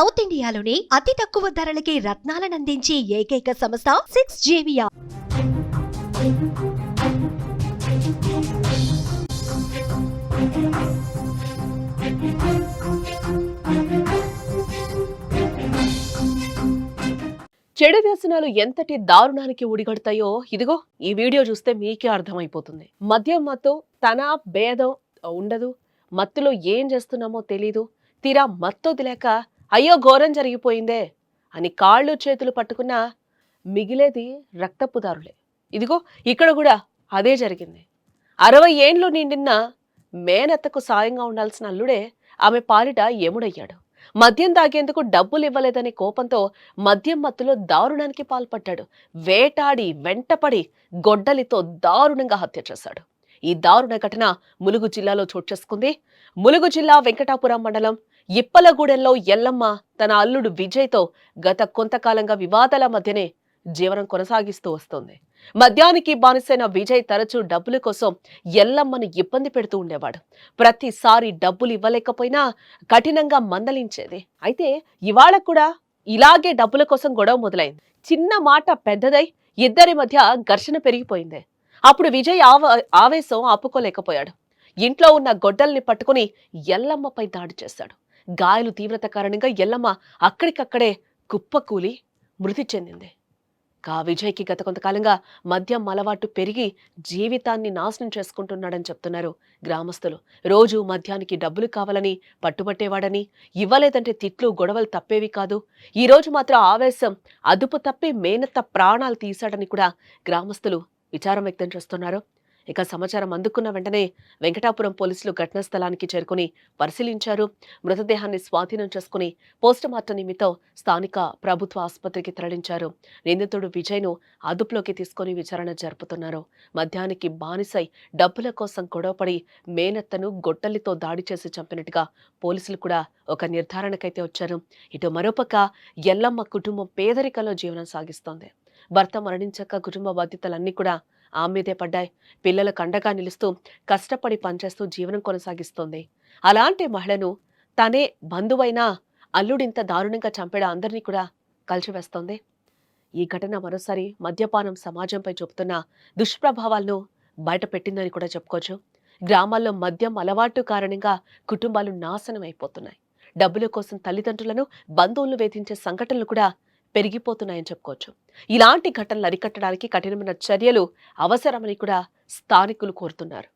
South ఇండియాలోని అతి తక్కువ ధరలకి రత్నాలనందించే ఏకైక సంస్థ 6JVR. చెడు వ్యసనాలు ఎంతటి దారుణానికి ఉడిగడతాయో ఇదిగో ఈ వీడియో చూస్తే మీకే అర్థమైపోతుంది. మద్యం మత్తు తన భేదం ఉండదు, మత్తులో ఏం చేస్తున్నామో తెలీదు, తీరా మత్తొదిలేక అయ్యో ఘోరం జరిగిపోయిందే అని కాళ్ళు చేతులు పట్టుకున్నా మిగిలేది రక్తపుదారులే. ఇదిగో ఇక్కడ కూడా అదే జరిగింది. 60 ఏండ్లు నిండిన మేనత్తకు సాయంగా ఉండాల్సిన అల్లుడే ఆమె పాలిట యముడయ్యాడు. మద్యం తాగేందుకు డబ్బులు ఇవ్వలేదనే కోపంతో మద్యం మత్తులో దారుణానికి పాల్పడ్డాడు. వేటాడి వెంటపడి గొడ్డలితో దారుణంగా హత్య చేశాడు. ఈ దారుణ ఘటన ములుగు జిల్లాలో చోటు చేసుకుంది. ములుగు జిల్లా వెంకటాపురం మండలం ఇప్పలగూడెంలో ఎల్లమ్మ తన అల్లుడు విజయ్తో గత కొంతకాలంగా వివాదాల మధ్యనే జీవనం కొనసాగిస్తూ వస్తోంది. మద్యానికి బానిసైన విజయ్ తరచూ డబ్బుల కోసం ఎల్లమ్మను ఇబ్బంది పెడుతూ ఉండేవాడు. ప్రతిసారి డబ్బులు ఇవ్వలేకపోయినా కఠినంగా మందలించేది. అయితే ఇవాళ కూడా ఇలాగే డబ్బుల కోసం గొడవ మొదలైంది. చిన్న మాట పెద్దదై ఇద్దరి మధ్య ఘర్షణ పెరిగిపోయింది. అప్పుడు విజయ్ ఆవేశం ఆపుకోలేకపోయాడు. ఇంట్లో ఉన్న గొడ్డల్ని పట్టుకుని ఎల్లమ్మపై దాడి చేశాడు. గాయాలు తీవ్రత కారణంగా ఎల్లమ్మ అక్కడికక్కడే కుప్పకూలి మృతి చెందింది. విజయ్కి గత కొంతకాలంగా మద్యం అలవాటు పెరిగి జీవితాన్ని నాశనం చేసుకుంటున్నాడని చెప్తున్నారు గ్రామస్తులు. రోజు మద్యానికి డబ్బులు కావాలని పట్టుబట్టేవాడని, ఇవ్వలేదంటే తిట్లు గొడవలు తప్పేవి కాదు. ఈ రోజు మాత్రం ఆవేశం అదుపు తప్పి మేనత్త ప్రాణాలు తీశాడని కూడా గ్రామస్తులు విచారం వ్యక్తం చేస్తున్నారు. ఇక సమాచారం అందుకున్న వెంటనే వెంకటాపురం పోలీసులు ఘటనా స్థలానికి చేరుకుని పరిశీలించారు. మృతదేహాన్ని స్వాధీనం చేసుకుని పోస్టుమార్టం నిమిత్తం స్థానిక ప్రభుత్వ ఆసుపత్రికి తరలించారు. నిందితుడు విజయ్ను అదుపులోకి తీసుకుని విచారణ జరుపుతున్నారు. మద్యానికి బానిసై డబ్బుల కోసం గొడవపడి మేనత్తను గొడ్డలితో దాడి చేసి చంపినట్టుగా పోలీసులు కూడా ఒక నిర్ధారణకైతే వచ్చారు. ఇటు మరోపక్క ఎల్లమ్మ కుటుంబం పేదరికంలో జీవనం సాగిస్తోంది. భర్త మరణించాక కుటుంబ బాధ్యతలన్నీ కూడా ఆమెదే పడ్డాయి. పిల్లలకు అండగా నిలుస్తూ కష్టపడి పనిచేస్తూ జీవనం కొనసాగిస్తోంది. అలాంటి మహిళను తనే బంధువైనా అల్లుడింత దారుణంగా చంపేడ అందరినీ కూడా కలిసివేస్తోంది. ఈ ఘటన మరోసారి మద్యపానం సమాజంపై చూపుతున్న దుష్ప్రభావాలను బయటపెట్టిందని కూడా చెప్పుకోవచ్చు. గ్రామాల్లో మద్యం అలవాటు కారణంగా కుటుంబాలు నాశనం అయిపోతున్నాయి. డబ్బుల కోసం తల్లిదండ్రులను బంధువులను వేధించే సంఘటనలు కూడా పెరిగిపోతున్నాయని చెప్పుకోవచ్చు. ఇలాంటి ఘటనలు అరికట్టడానికి కఠినమైన చర్యలు అవసరమని కూడా స్థానికులు కోరుతున్నారు.